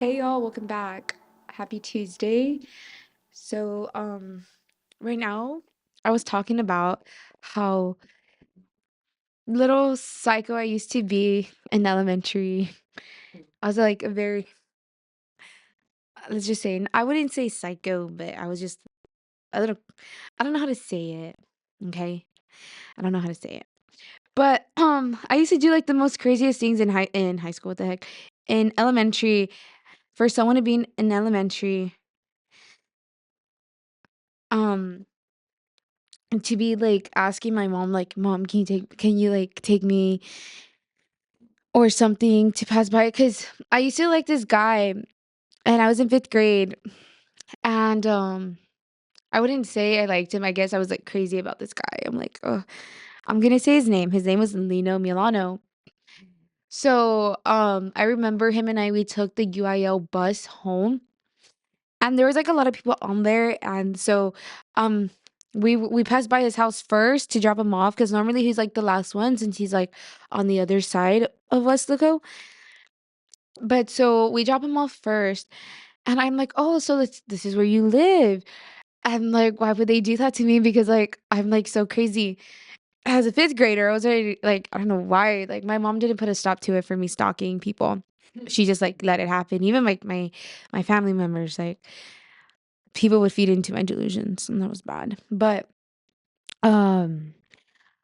Hey y'all, welcome back. Happy Tuesday. So, right now I was talking about how little psycho I used to be in elementary. I was like a very, let's just say, I wouldn't say psycho, but I was just a little, I don't know how to say it. Okay? I don't know how to say it. But I used to do like the most craziest things in high school, what the heck? In elementary, for someone to be in elementary, um and to be, like, asking my mom, like, "Mom, can you, like, take me or something to pass by?" Because I used to like this guy, and I was in 5th grade, and, I wouldn't say I liked him, I guess I was, like, crazy about this guy. I'm like, "Ugh." I'm gonna say his name. His name was Lino Milano. So, I remember him and we took the UIL bus home. And there was, like, a lot of people on there, and so, um, we passed by his house first to drop him off because normally he's, like, the last one since he's, like, on the other side of Westlaco. But so we drop him off first, and I'm like, "Oh, so this is where you live?" And, like, why would they do that to me? Because, like, I'm, like, so crazy. As a 5th grader, I was already like, I don't know why, like, my mom didn't put a stop to it for me stalking people. She just, like, let it happen. Even, like, my family members, like people would feed into my delusions, and that was bad. But, um,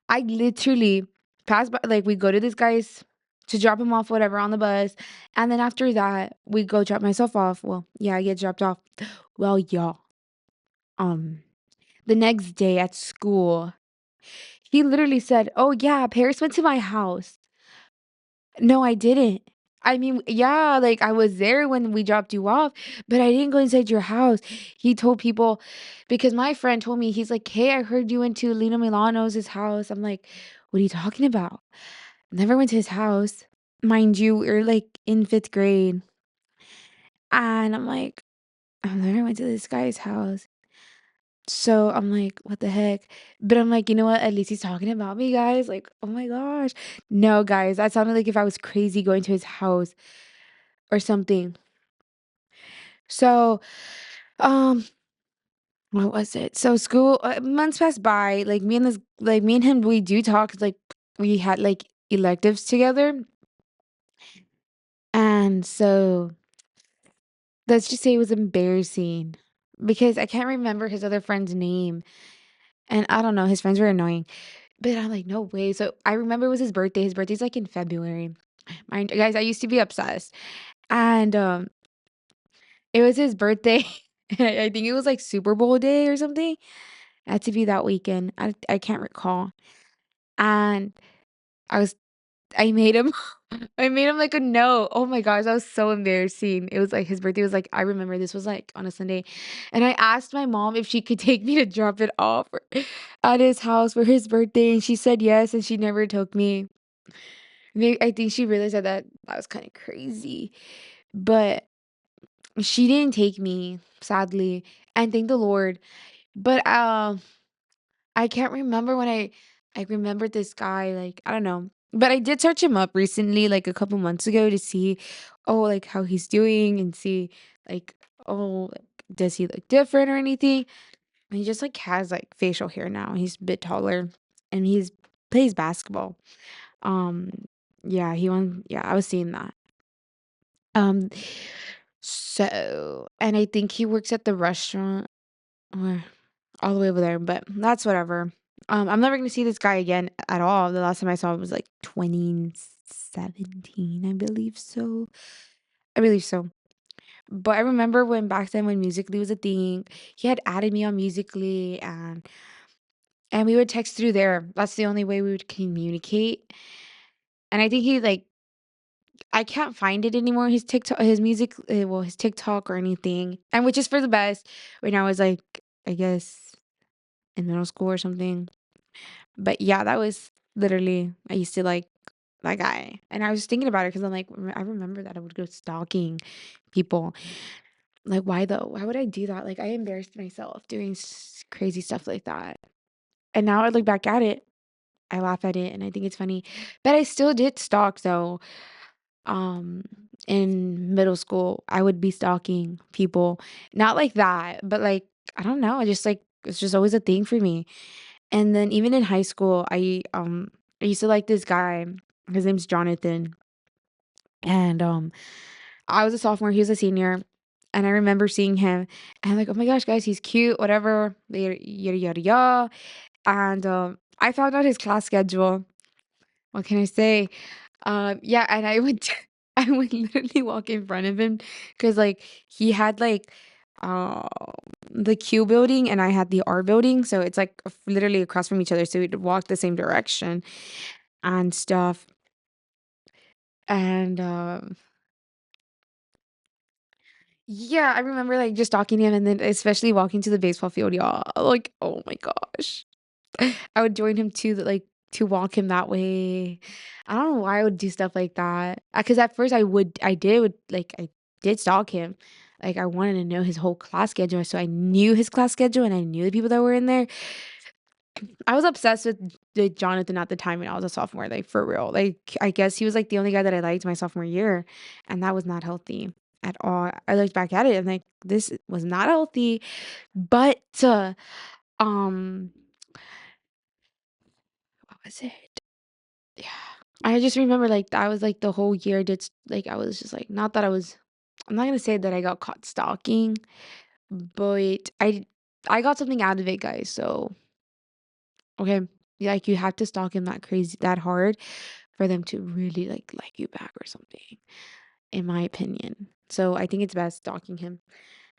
I literally passed by like, we go to this guy's to drop him off, whatever, on the bus, and then after that, we go drop myself off. Well, yeah, I get dropped off. Well, y'all, um, the next day at school, he literally said, "Oh, yeah, Paris went to my house." No, I didn't. I mean, yeah, like, I was there when we dropped you off, but I didn't go inside your house. He told people because my friend told me, he's like, "Hey, I heard you went to Lino Milano's house." I'm like, "What are you talking about?" Never went to his house. Mind you, we're, like, in 5th grade, and I'm like, "I never went to this guy's house." So, I'm like, "What the heck?" But I'm like, "You know what? At least he's talking about me, guys." Like, oh my gosh. No, guys, that sounded like if I was crazy going to his house or something. So, um, what was it? So school months passed by. Like me and him, we do talk. Like we had like electives together, and so let's just say it was embarrassing because I can't remember his other friend's name, and I don't know. His friends were annoying, but I'm like, no way. So I remember it was his birthday. His birthday's like in February. Mind guys, I used to be obsessed, and it was his birthday. I think it was like Super Bowl day or something. It had to be that weekend. I can't recall. And I was I made him I made him like a note. Oh my gosh, that was so embarrassing. It was like his birthday was like I remember this was like on a Sunday. And I asked my mom if she could take me to drop it off at his house for his birthday and she said yes and she never took me. I think she realized that was kind of crazy. But she didn't take me, sadly. And thank the Lord. But I can't remember when I remembered this guy, like, I don't know. But I did search him up recently, like a couple months ago to see, oh, like how he's doing and see like, oh, like, does he look different or anything? And he just like has like facial hair now. He's a bit taller and he's plays basketball. Um yeah, I was seeing that. Um so and I think he works at the restaurant or all the way over there, but that's whatever. I'm never gonna see this guy again at all. The last time I saw him was like 2017, I believe so. I believe so. But I remember when back then when Musically was a thing, he had added me on Musically and we would text through there. That's the only way we would communicate. And I think he like I can't find it anymore. His TikTok, his music, well, his TikTok or anything, and which is for the best. When I was like, I guess in middle school or something. But yeah, that was literally I used to like that guy, and I was just thinking about it because 'cause I'm like, I remember that I would go stalking people. Like, why though? Why would I do that? Like, I embarrassed myself doing crazy stuff like that. And now I look back at it, I laugh at it, and I think it's funny. But I still did stalk though. um in middle school, I would be stalking people. Not like that, but like I don't know, I just like it's just always a thing for me. And then even in high school, I used to like this guy. His name's Jonathan. And I was a sophomore, he was a senior. And I remember seeing him and like, oh my gosh, guys, he's cute, whatever, yada yada yada yada. And I found out his class schedule. What can I say? Yeah, and I would I would literally walk in front of him because like he had like um the Q building and I had the R building, so it's like literally across from each other, so we'd walk the same direction and stuff. And yeah, I remember like just talking to him and then especially walking to the baseball field, y'all. Like, oh my gosh. I would join him to like to walk him that way. I don't know why I would do stuff like that. Because at first I did stalk him. Like I wanted to know his whole class schedule, so I knew his class schedule and I knew the people that were in there. I was obsessed with Jonathan at the time when I was a sophomore, like for real. Like I guess he was like the only guy that I liked my sophomore year, and that was not healthy at all. I looked back at it and like this was not healthy. But um, what was it? Yeah. I just remember, like, that was, like, the whole year like, I was just, like not that I was I'm not gonna say that I got caught stalking, but I got something out of it, guys, so, okay. Like, you have to stalk him that hard for them to really, like you back or something, in my opinion. So, I think it's best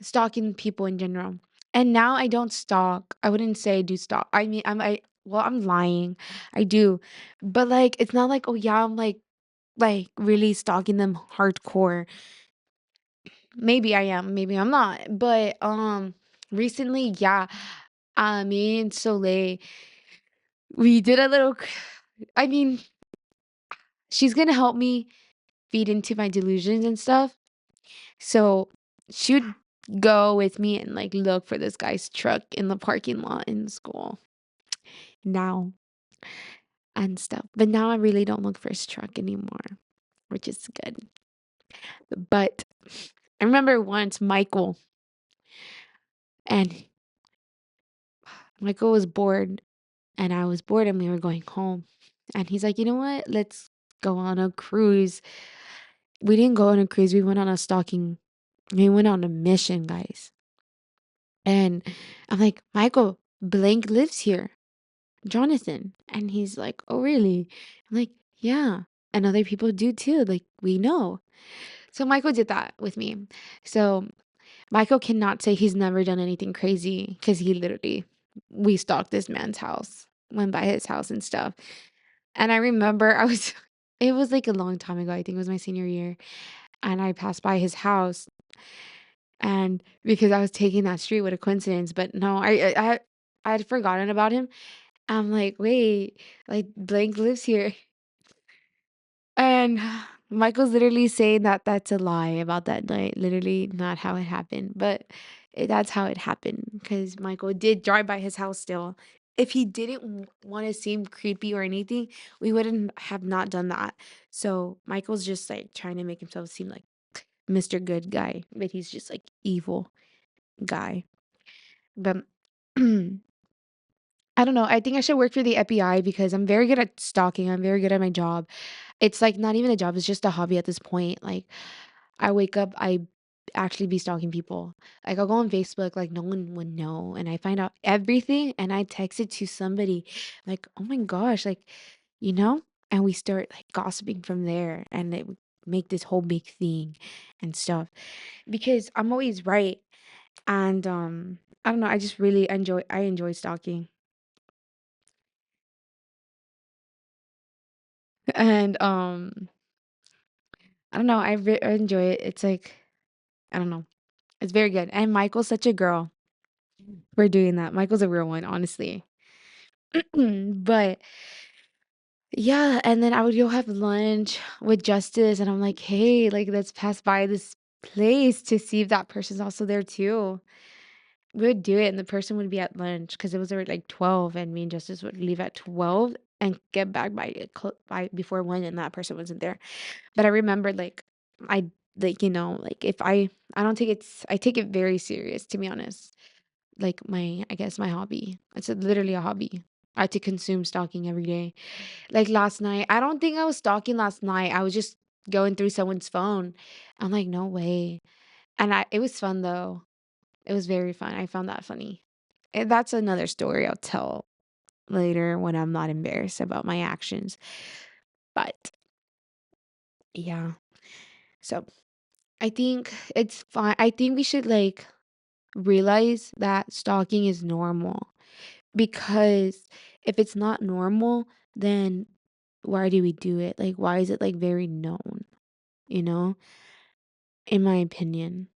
stalking people in general. And now I don't stalk. I wouldn't say I do stalk. I mean, I'm lying. I do. But, like, it's not like, "Oh, yeah, I'm, like, really stalking them hardcore." Maybe I am, maybe I'm not. But, recently, yeah, me and Soleil, we did a little I mean, she's gonna help me feed into my delusions and stuff. So, she would go with me and, like, look for this guy's truck in the parking lot in school now and stuff. But now I really don't look for his truck anymore, which is good. But I remember once and Michael was bored and I was bored and we were going home. And he's like, "You know what? Let's go on a cruise." We didn't go on a cruise. We went on a mission, guys. And I'm like, "Michael, blank lives here, Jonathan." And he's like, "Oh, really?" I'm like, "Yeah. And other people do too. Like, we know." So Michael did that with me. So Michael cannot say he's never done anything crazy because we stalked this man's house, went by his house and stuff. And I remember it was like a long time ago. I think it was my senior year. And I passed by his house and because I was taking that street, what a coincidence. But no, I had forgotten about him. I'm like, wait, like Blank lives here. And Michael's literally saying that that's a lie about that night. Literally not how it happened, but that's how it happened because Michael did drive by his house still. If he didn't want to seem creepy or anything, we wouldn't have not done that. So Michael's just like trying to make himself seem like Mr. Good guy, but he's just like evil guy. But I don't know. I think I should work for the FBI because I'm very good at stalking. I'm very good at my job. It's like not even a job, it's just a hobby at this point. Like I wake up, I actually be stalking people. Like I'll go on Facebook, like no one would know, and I find out everything and I text it to somebody like, "Oh my gosh," like, you know? And we start like gossiping from there and it would make this whole big thing and stuff because I'm always right. And I don't know, I just really enjoy stalking. And I don't know, I enjoy it. It's like I don't know. It's very good. And Michael's such a girl for doing that. Michael's a real one, honestly. But yeah, and then I would go have lunch with Justice, and I'm like, hey, like, let's pass by this place to see if that person's also there too. We would do it, and the person would be at lunch because it was already like 12, and me and Justice would leave at 12. and get back by before 1 and that person wasn't there. But I remember like I like, like if I don't take it I take it very serious, to be honest. Like my I guess my hobby. It's literally a hobby. I had to consume stalking every day. Like last night, I don't think I was stalking last night. I was just going through someone's phone. I'm like, no way. And it was fun though. It was very fun. I found that funny. And that's another story I'll tell later when I'm not embarrassed about my actions. But yeah. So I think it's fine. I think we should like realize that stalking is normal, because if it's not normal, then why do we do it? Like, why is it like very known? You know, in my opinion,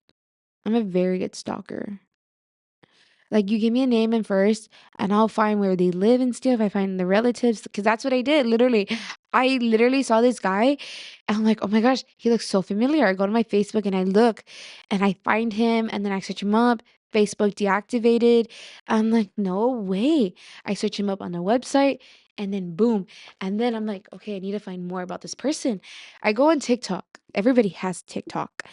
I'm a very good stalker. Like, you give me a name and first, and I'll find where they live and stuff. I find the relatives, because that's what I did. Literally, I literally saw this guy, and I'm like, oh my gosh, he looks so familiar. I go to my Facebook and I look, and I find him, and then I search him up. Facebook deactivated. I'm like, no way. I search him up on the website, and then boom. And then I'm like, okay, I need to find more about this person. I go on TikTok. Everybody has TikTok.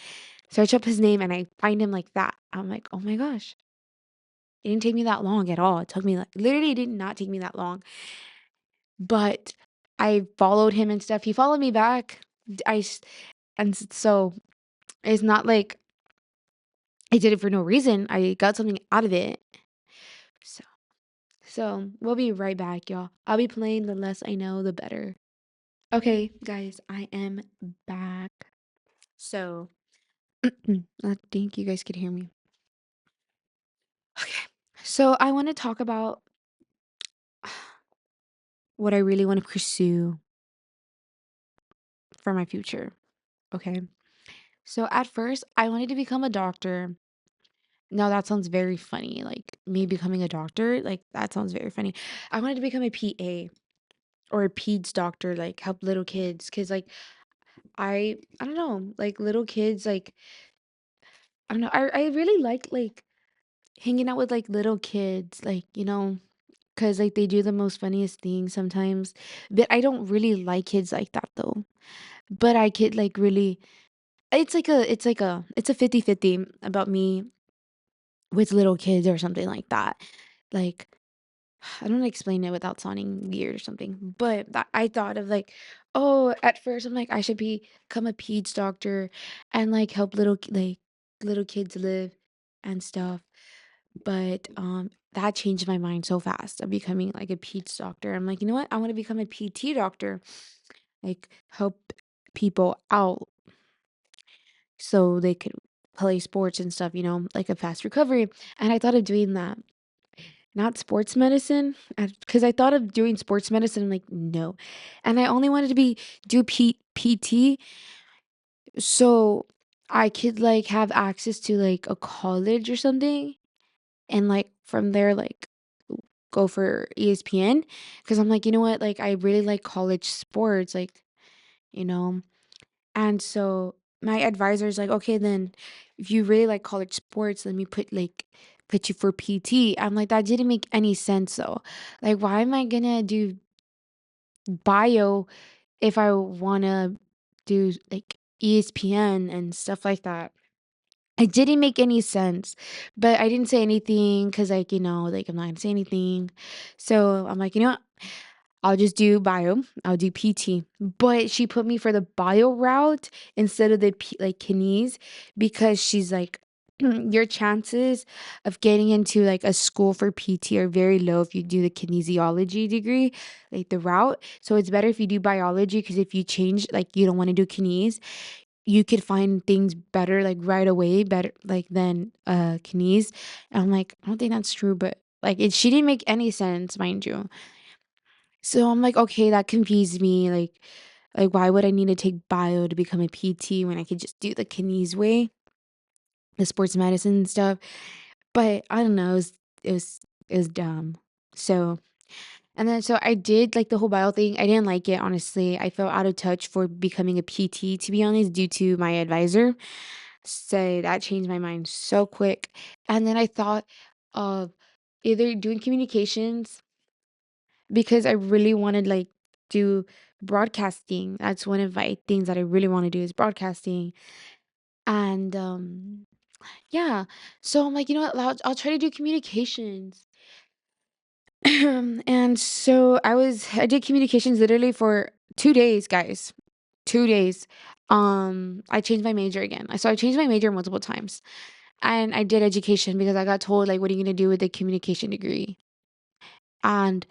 Search up his name, and I find him like that. I'm like, oh my gosh. It didn't take me that long at all. It took me like literally it did not take me that long. But I followed him and stuff. He followed me back. I s- so it's not like I did it for no reason. I got something out of it. So we'll be right back, y'all. I'll be playing the less I know, the better. Okay, guys, I am back. So I think you guys could hear me. Okay. So I want to talk about what I really want to pursue for my future. Okay. So at first, I wanted to become a doctor. Now that sounds very funny. Like me becoming a doctor, like that sounds very funny. I wanted to become a PA or a peds doctor, like help little kids. Cause like I don't know, like little kids, like I don't know. I really like hanging out with like little kids, like cause like they do the most funniest things sometimes. But I don't really like kids like that though. But I could like really. It's a 50-50 about me with little kids or something like that. Like, I don't wanna explain it without sounding weird or something, but that I thought of like, oh, at first I'm like, I should become a peds doctor and like help little kids live and stuff. But that changed my mind so fast of becoming like a peds doctor. I'm like, you know what? I want to become a PT doctor, like help people out so they could play sports and stuff, like a fast recovery. And I thought of doing that. Not sports medicine, because I thought of doing sports medicine. I'm like, no. And I only wanted to do PT so I could like have access to like a college or something, and like from there like go for ESPN, because I'm like, you know what? Like I really like college sports, like, you know. And so my advisor's like, okay, then if you really like college sports, let me put you for PT. I'm like, that didn't make any sense though. Like, why am I gonna do bio if I wanna do like ESPN and stuff like that? It didn't make any sense, but I didn't say anything because, like, like I'm not gonna say anything. So I'm like, you know what? I'll just do bio. I'll do PT. But she put me for the bio route instead of the like kines, because she's like, your chances of getting into like a school for PT are very low if you do the kinesiology degree, like the route. So it's better if you do biology, because if you change, like you don't want to do kines, you could find things better like right away, better like than kines. And I'm like, I don't think that's true, but like she didn't make any sense, mind you. So I'm like, okay, that confused me. Like why would I need to take bio to become a PT when I could just do the kines way, the sports medicine stuff? But I don't know, it was it was dumb. So and then so I did like the whole bio thing. I didn't like it, honestly. I felt out of touch for becoming a PT, to be honest, due to my advisor. So that changed my mind so quick. And then I thought of either doing communications because I really wanted like do broadcasting. That's one of my things that I really want to do is broadcasting. And yeah. So I'm like, you know what? I'll try to do communications. And so I did communications literally for 2 days, guys. 2 days. I changed my major again. I changed my major multiple times. And I did education because I got told like what are you going to do with the communication degree? And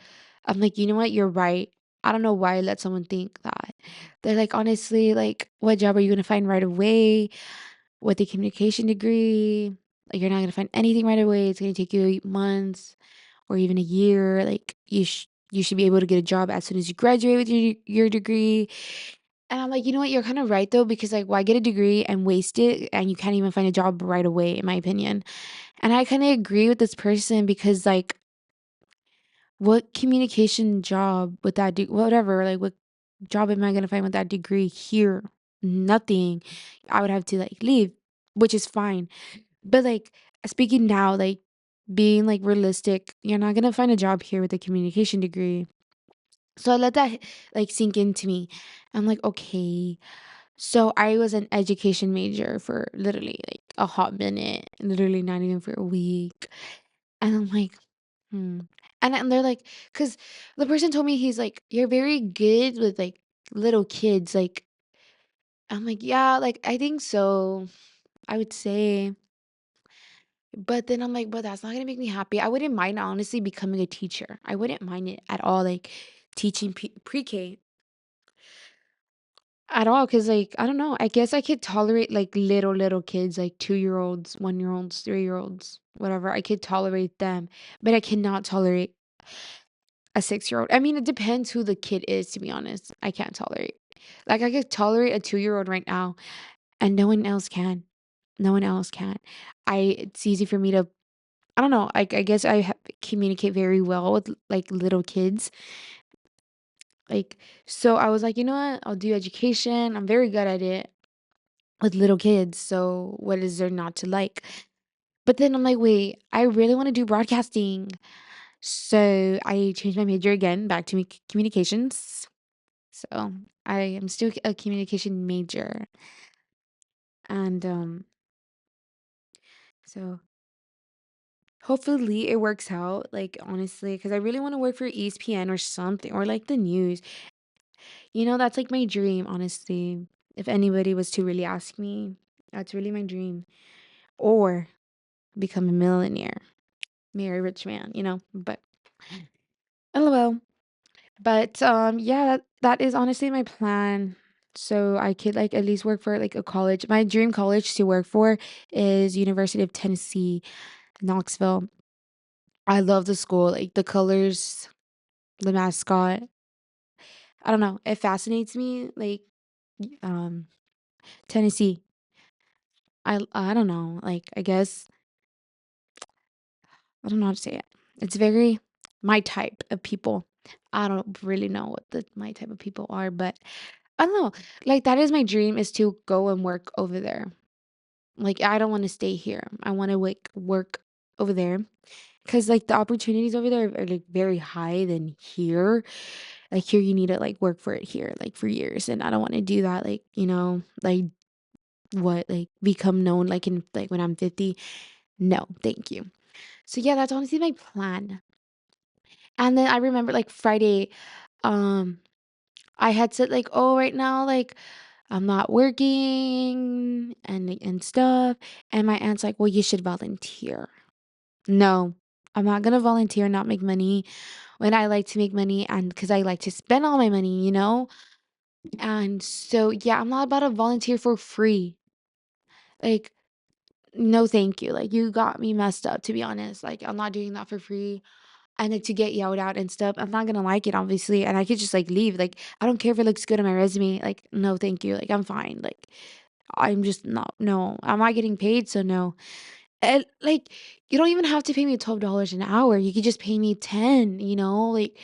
I'm like, "You know what? You're right." I don't know why I let someone think that. They're like, "Honestly, like what job are you going to find right away with the communication degree? Like you're not going to find anything right away. It's going to take you months or even a year. Like you should be able to get a job as soon as you graduate with your degree." And I'm like, "You know what? You're kind of right though because like why get a degree and waste it and you can't even find a job right away in my opinion." And I kind of agree with this person because like what communication job with that whatever, like, what job am I gonna find with that degree here? Nothing. I would have to, like, leave, which is fine. But, like, speaking now, like, being, like, realistic, you're not gonna find a job here with a communication degree. So I let that, like, sink into me. I'm like, "Okay." So I was an education major for literally, like, a hot minute, literally not even for a week. And I'm like, "Hmm." And they're like, cause the person told me he's like, "You're very good with, like, little kids," like I'm like, "Yeah, like, I think so, I would say." But then I'm like, "But that's not gonna make me happy." I wouldn't mind honestly becoming a teacher. I wouldn't mind it at all, like, teaching pre-K at all, cause like, I don't know, I guess I could tolerate, like, little kids, like 2-year-olds, 1-year-olds, 3-year-olds, whatever, I could tolerate them, but I cannot tolerate a 6-year-old. I mean, it depends who the kid is, to be honest. I can't tolerate. Like, I could tolerate a 2-year-old right now, and no one else can. No one else can. It's easy for me to I don't know, I guess communicate very well with, like, little kids. Like, so I was like, "You know what? I'll do education. I'm very good at it with little kids, so what is there not to like?" But then I'm like, "Wait, I really wanna do broadcasting." So I changed my major again back to communications. So I am still a communication major. And so hopefully it works out, like honestly, because I really want to work for ESPN or something or like the news. That's like my dream, honestly. If anybody was to really ask me, that's really my dream. Or become a millionaire, marry a rich man, But LOL. But yeah, that is honestly my plan. So I could like at least work for like a college. My dream college to work for is University of Tennessee, Knoxville. I love the school, like the colors, the mascot. I don't know, it fascinates me. Like um Tennessee. I don't know. Like I guess I don't know how to say it. It's very my type of people. I don't really know what my type of people are, but I don't know. Like that is my dream is to go and work over there. Like I don't want to stay here. I want to like work over there because like the opportunities over there are like very high than here. Like here you need to like work for it here like for years, and I don't want to do that. Like like what like become known like in like when I'm 50. No, thank you. So yeah, that's honestly my plan. And then I remember like Friday, um, I had said like, oh, right now like I'm not working and stuff. And my aunt's like, well, you should volunteer. No, I'm not gonna volunteer, not make money when I like to make money and because I like to spend all my money. And so yeah, I'm not about to volunteer for free. Like, no, thank you. Like you got me messed up, to be honest. Like I'm not doing that for free. And like to get yelled at and stuff. I'm not gonna like it, obviously. And I could just like leave. Like, I don't care if it looks good on my resume. Like, no, thank you. Like, I'm fine. Like, I'm just not, no. Am I getting paid? So no. And like, you don't even have to pay me $12 an hour. You could just pay me 10, like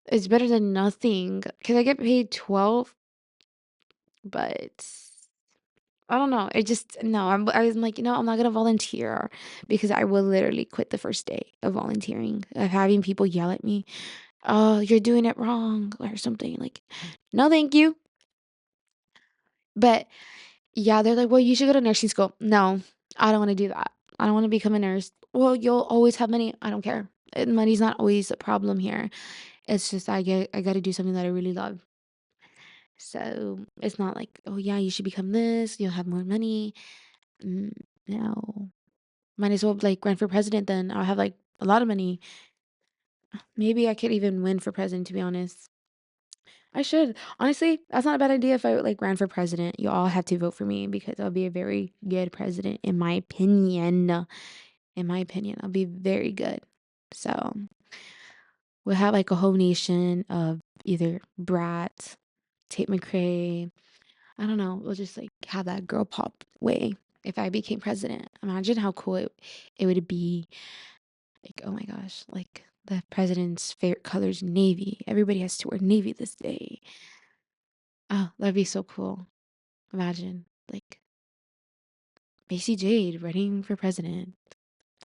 it's better than nothing. Cause I get paid 12, but I don't know. It just no. I'm like, I'm not gonna volunteer because I will literally quit the first day of volunteering, of having people yell at me. "Oh, you're doing it wrong," or something, like, "No, thank you." But, yeah, they're like, "Well, you should go to nursing school." No, I don't wanna do that. I don't wanna become a nurse. "Well, you'll always have money." I don't care. Money's not always a problem here. It's just I gotta do something that I really love. So, it's not like, "Oh, yeah, you should become this, you'll have more money." Mm, no. Might as well, like, run for president then. I'll have, like, a lot of money. Maybe I could even win for president, to be honest. I should. Honestly, that's not a bad idea if I, like, ran for president. You all have to vote for me because I'll be a very good president, in my opinion. In my opinion, I'll be very good. So, we'll have, like, a whole nation of either brats, Tate McRae. I don't know. We'll just, like, have that girl pop way if I became president. Imagine how cool it would be. Like, oh my gosh, like the president's favorite color's navy. Everybody has to wear navy this day. Oh, that'd be so cool. Imagine, like, Macy Jade running for president.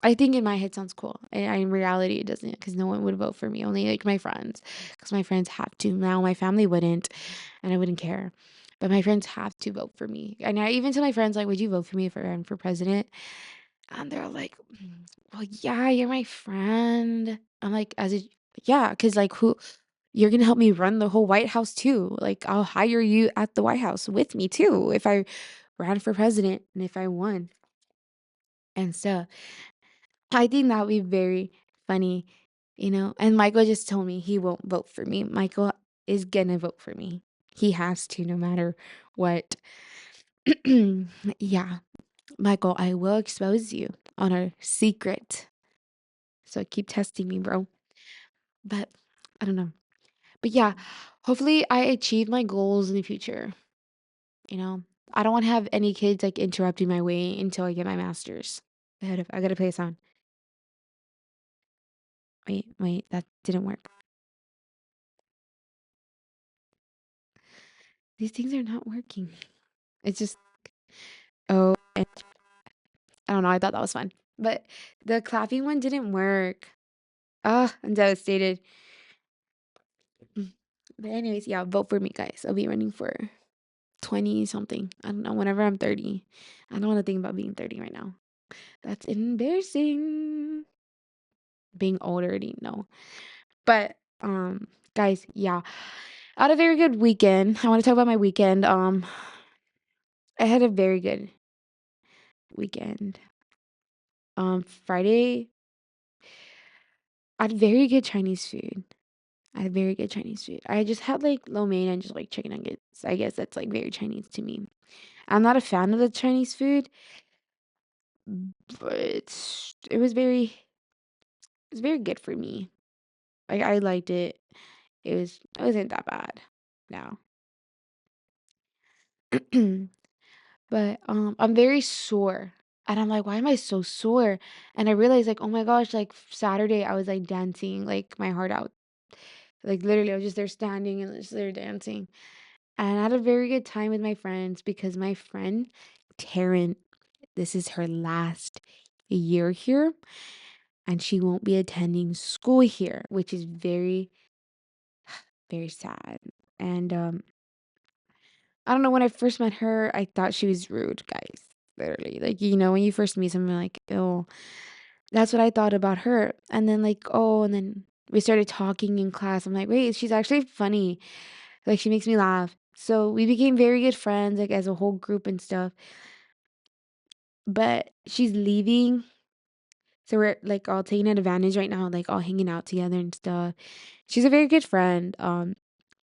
I think in my head sounds cool. In reality, it doesn't because no one would vote for me. Only like my friends, because my friends have to. Now my family wouldn't, and I wouldn't care. But my friends have to vote for me. And I even tell my friends, like, would you vote for me if I ran for president? And they're like, well, yeah, you're my friend. I'm like, as a, yeah, because like, who, you're gonna help me run the whole White House too. Like, I'll hire you at the White House with me too if I ran for president and if I won and stuff. I think that would be very funny, you know. And Michael just told me he won't vote for me. Michael is gonna vote for me. He has to, no matter what. Yeah, Michael, I will expose you on our secret. So keep testing me, bro. But I don't know. But yeah, hopefully I achieve my goals in the future. You know, I don't want to have any kids like interrupting my way until I get my master's. I gotta play a song. Wait, that didn't work. These things are not working. It's just, oh, and I don't know. I thought that was fun. But the clapping one didn't work. Ah, I'm devastated. But anyways, yeah, vote for me, guys. I'll be running for 20 something. I don't know, whenever I'm 30. I don't want to think about being 30 right now. That's embarrassing. Being old already, no. But guys, yeah. I had a very good weekend. I want to talk about my weekend. I had a very good weekend. Friday, I had very good Chinese food. I had very good Chinese food. I just had like lo mein and just like chicken nuggets. I guess that's like very Chinese to me. I'm not a fan of the Chinese food, but it was very good for me. I liked it. It wasn't that bad. No. But, I'm very sore, and I'm like, "Why am I so sore?" And I realized, like, oh my gosh, like, Saturday, I was, like, dancing, like, my heart out. Like, literally, I was just there standing and just there dancing, and I had a very good time with my friends because my friend, Taryn, this is her last year here, and she won't be attending school here, which is very, very sad, and, I don't know, when I first met her, I thought she was rude, guys. Literally. Like, when you first meet someone, like, oh, that's what I thought about her. And then, like, oh, and then we started talking in class. I'm like, wait, she's actually funny. Like, she makes me laugh. So we became very good friends, like, as a whole group and stuff. But she's leaving. So we're, like, all taking advantage right now, like, all hanging out together and stuff. She's a very good friend.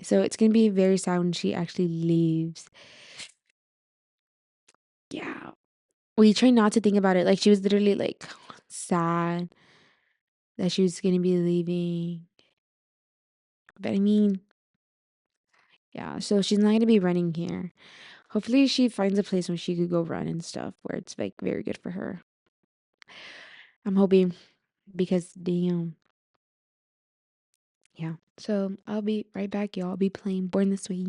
So it's gonna be very sad when she actually leaves. Yeah. We try not to think about it, like, she was literally, like, sad that she was gonna be leaving, but, I mean, yeah, so she's not gonna be running here. Hopefully, she finds a place where she could go run and stuff, where it's, like, very good for her. I'm hoping because damn. Yeah. So, I'll be right back, y'all. I'll be playing Born This Way.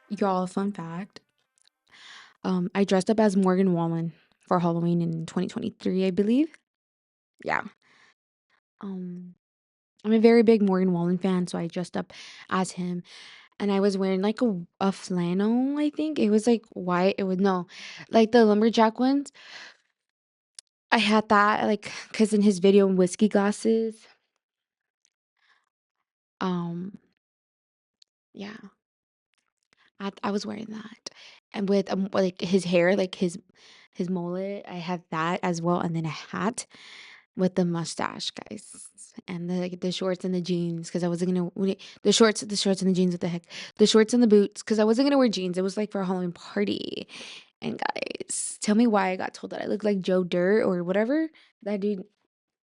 Y'all, fun fact, I dressed up as Morgan Wallen for Halloween in 2023, I believe. Yeah. Um I'm a very big Morgan Wallen fan, so I dressed up as him, and I was wearing like a flannel. I think it was like white. It was no, like the lumberjack ones. I had that like because in his video, whiskey glasses. Um, yeah, I was wearing that, and with like his hair, like his mullet. I had that as well, and then a hat with the mustache, guys, and the shorts and the jeans because I wasn't gonna the shorts and the jeans. What the heck, the shorts and the boots because I wasn't gonna wear jeans. It was like for a Halloween party. And guys, tell me why I got told that I look like Joe Dirt or whatever that dude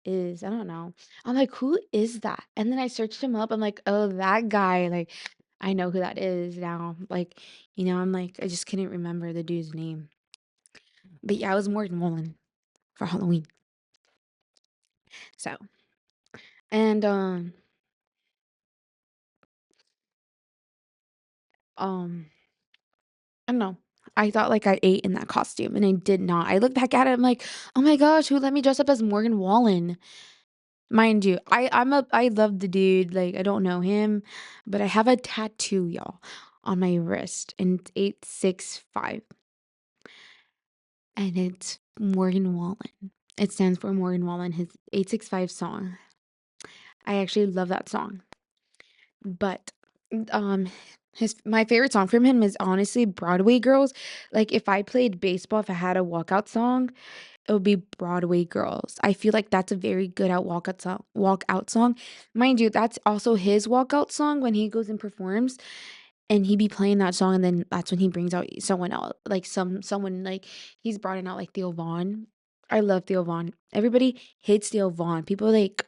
is. I don't know. I'm like, who is that? And then I searched him up. I'm like, oh, that guy. Like, I know who that is now. Like, I'm like, I just couldn't remember the dude's name. But yeah, I was Morgan Wallen for Halloween. So, and um, I don't know. I thought like I ate in that costume and I did not. I look back at it, I'm like, oh my gosh, who let me dress up as Morgan Wallen? Mind you, I love the dude. Like I don't know him, but I have a tattoo, y'all, on my wrist, and it's 865, and it's Morgan Wallen. It stands for Morgan Wallen. His 865 song. I actually love that song, but um, his my favorite song from him is honestly Broadway Girls. Like if I played baseball, if I had a walkout song, it would be Broadway Girls. I feel like that's a very good out walkout song. Mind you, that's also his walkout song when he goes and performs and he be playing that song and then that's when he brings out someone else like someone like he's brought in out like Theo Vaughn. I love Theo Vaughn. Everybody hates Theo Vaughn. People like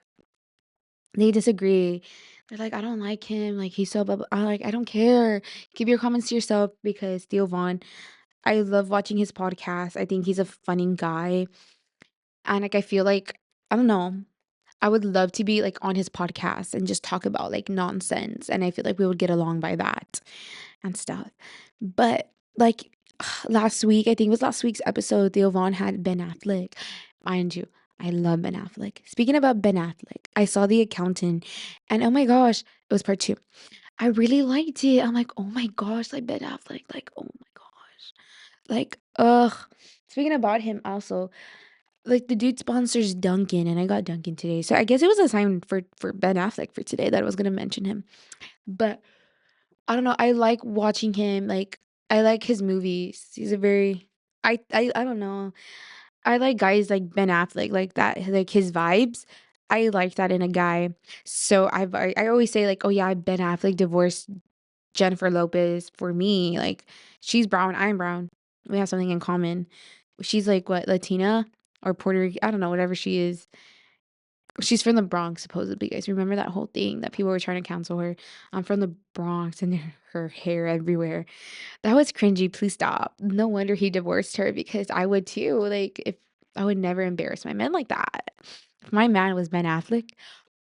they disagree. They're like, I don't like him. Like he's so blah, blah. I like I don't care. Keep your comments to yourself because Theo Vaughn. I love watching his podcast. I think he's a funny guy. And, like, I feel like I don't know, I would love to be, like, on his podcast and just talk about, like, nonsense, and I feel like we would get along by that and stuff. But, like, last week, I think it was last week's episode, Theo Von had Ben Affleck. Mind you, I love Ben Affleck. Speaking about Ben Affleck, I saw The Accountant, and oh my gosh, it was part 2. I really liked it. I'm like, "Oh my gosh, like, Ben Affleck, like, oh my gosh." Like, ugh. Speaking about him also, like, the dude sponsors Dunkin', and I got Dunkin' today, so I guess it was a sign for Ben Affleck for today that I was gonna mention him, but I don't know, I like watching him, like, I like his movies. He's a very I don't know. I like guys like Ben Affleck, like that, like his vibes. I like that in a guy. So I always say like, "Oh yeah, Ben Affleck divorced Jennifer Lopez for me." Like, she's brown, I'm brown. We have something in common. She's like what, Latina or Puerto Rican? I don't know, whatever she is. She's from the Bronx, supposedly, guys. Remember that whole thing that people were trying to cancel her? I'm from the Bronx and her hair everywhere. That was cringy. Please stop. No wonder he divorced her because I would too. Like, if I would never embarrass my men like that. If my man was Ben Affleck,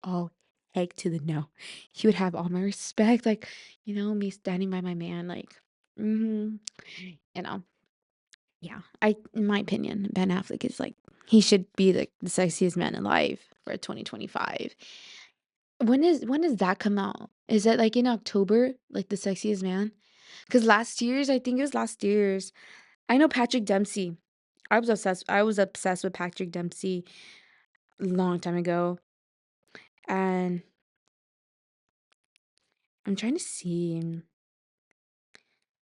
oh, heck to the no. He would have all my respect. Like, me standing by my man. Like, mm-hmm. You know, yeah. In my opinion, Ben Affleck is like, he should be the sexiest man alive for 2025. When does that come out? Is that like in October, like the sexiest man? Because last year's, I think it was last year's. I know Patrick Dempsey. I was obsessed with Patrick Dempsey a long time ago. And I'm trying to see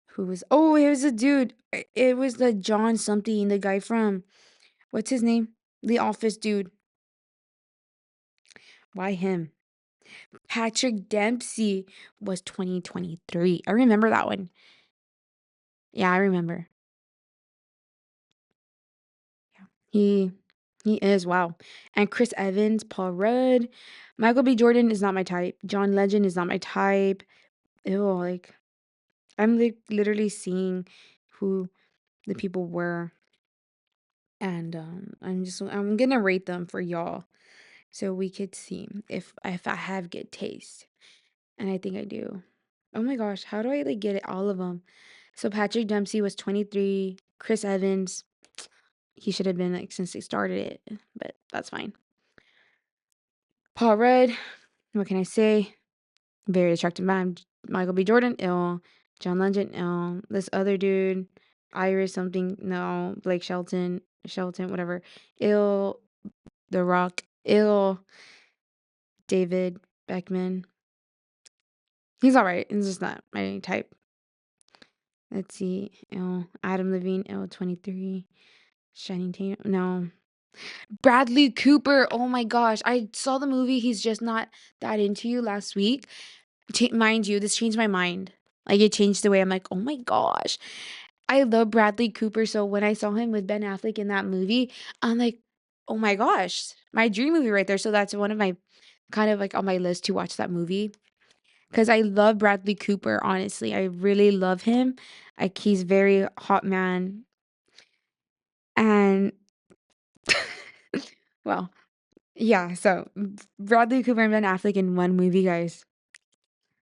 who was it was a dude. It was the John something, the guy from what's his name? The Office dude. Why him? Patrick Dempsey was 2023. I remember that one. Yeah, I remember. He he is, wow. And Chris Evans, Paul Rudd, Michael B. Jordan is not my type. John Legend is not my type. Ew, like I'm like literally seeing who the people were and I'm gonna rate them for y'all so we could see if I have good taste. And I think I do. Oh my gosh, how do I like get it all of them? So Patrick Dempsey was 23, Chris Evans, he should have been like since they started it, but that's fine. Paul Rudd. What can I say? Very attractive man. Michael B. Jordan, ill. John Legend, ill. This other dude, Iris something, no. Blake Shelton, whatever. Ill. The Rock, ill. David Beckman. He's alright. He's just not my type. Let's see. Ill. Adam Levine, ill. 23. Shining Tatum, no. Bradley Cooper. Oh my gosh. I saw the movie He's Just Not That Into You last week. Mind you, this changed my mind. Like, it changed the way I'm like, oh my gosh. I love Bradley Cooper. So when I saw him with Ben Affleck in that movie, I'm like, oh my gosh, my dream movie right there. So that's one of my kind of like on my list to watch that movie because I love Bradley Cooper. Honestly, I really love him. Like, he's very hot man. And well, yeah. So Bradley Cooper and Ben Affleck in one movie, guys,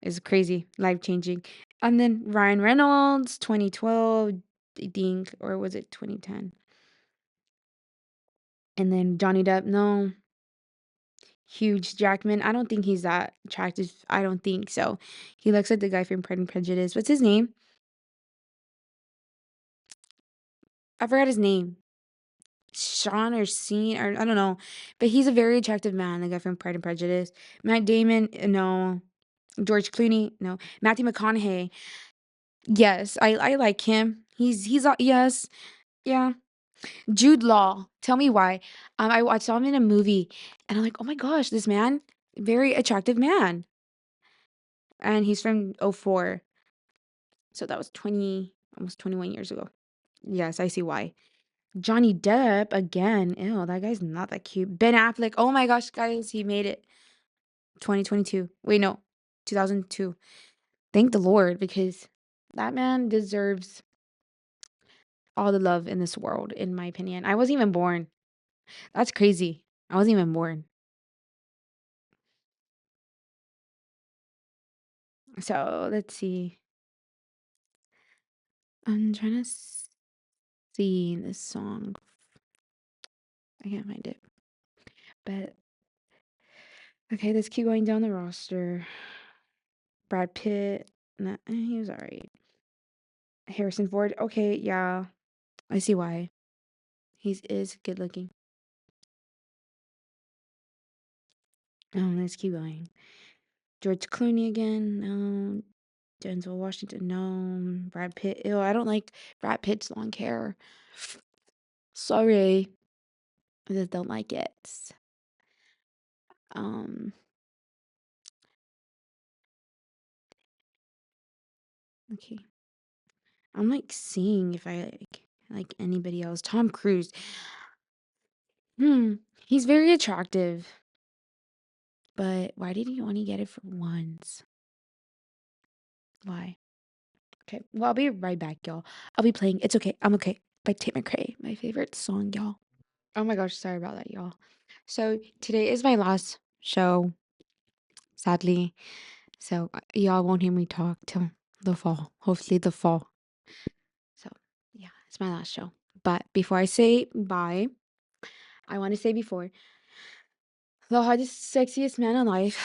is crazy, life changing. And then Ryan Reynolds, 2012, I think, or was it 2010? And then Johnny Depp, no. Hugh Jackman, I don't think he's that attractive. I don't think so. He looks like the guy from Pride and Prejudice. What's his name? I forgot his name. Sean or Sean or I don't know. But he's a very attractive man, the guy from Pride and Prejudice. Matt Damon, no. George Clooney, no. Matthew McConaughey, yes, I like him. Yes, yeah. Jude Law, tell me why. I saw him in a movie, and I'm like, oh my gosh, this man, very attractive man, and he's from '04, so that was 20, almost 21 years ago. Yes, I see why. Johnny Depp again. Ew, that guy's not that cute. Ben Affleck. Oh my gosh, guys, he made it. 2022. Wait, no, 2002. Thank the Lord because that man deserves all the love in this world, in my opinion. I wasn't even born. That's crazy. I wasn't even born. So let's see. I'm trying to see this song. I can't find it. But okay, let's keep going down the roster. Brad Pitt. Nah, he was alright. Harrison Ford. Okay, yeah. I see why. He is good looking. Let's keep going. George Clooney again. No. Denzel Washington. No. Brad Pitt. Ew, I don't like Brad Pitt's long hair. Sorry. I just don't like it. Um, okay. I'm like seeing if I like anybody else. Tom Cruise. Hmm. He's very attractive. But why did he only get it for once? Why? Okay. Well, I'll be right back, y'all. I'll be playing It's Okay, I'm Okay by Tate McRae, my favorite song, y'all. Oh my gosh, sorry about that, y'all. So today is my last show, sadly. So y'all won't hear me talk till the fall. Hopefully the fall. So yeah, it's my last show. But before I say bye, I want to say before the hottest, sexiest man alive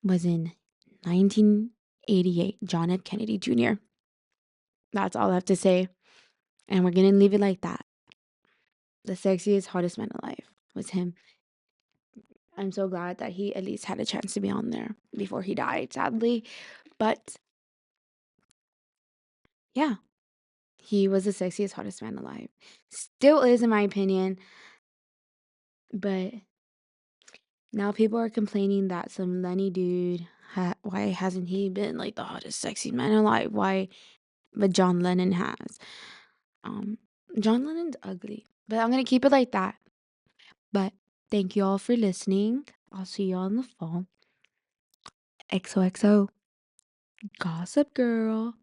was in 1988, John F. Kennedy Jr. That's all I have to say. And we're going to leave it like that. The sexiest, hottest man alive was him. I'm so glad that he at least had a chance to be on there before he died, sadly. But yeah, he was the sexiest, hottest man alive. Still is, in my opinion. But now people are complaining that some Lenny dude, why hasn't he been like the hottest, sexy man alive? Why? But John Lennon has. Um, John Lennon's ugly, but I'm gonna keep it like that. But thank you all for listening. I'll see you all in the fall. XOXO, Gossip Girl.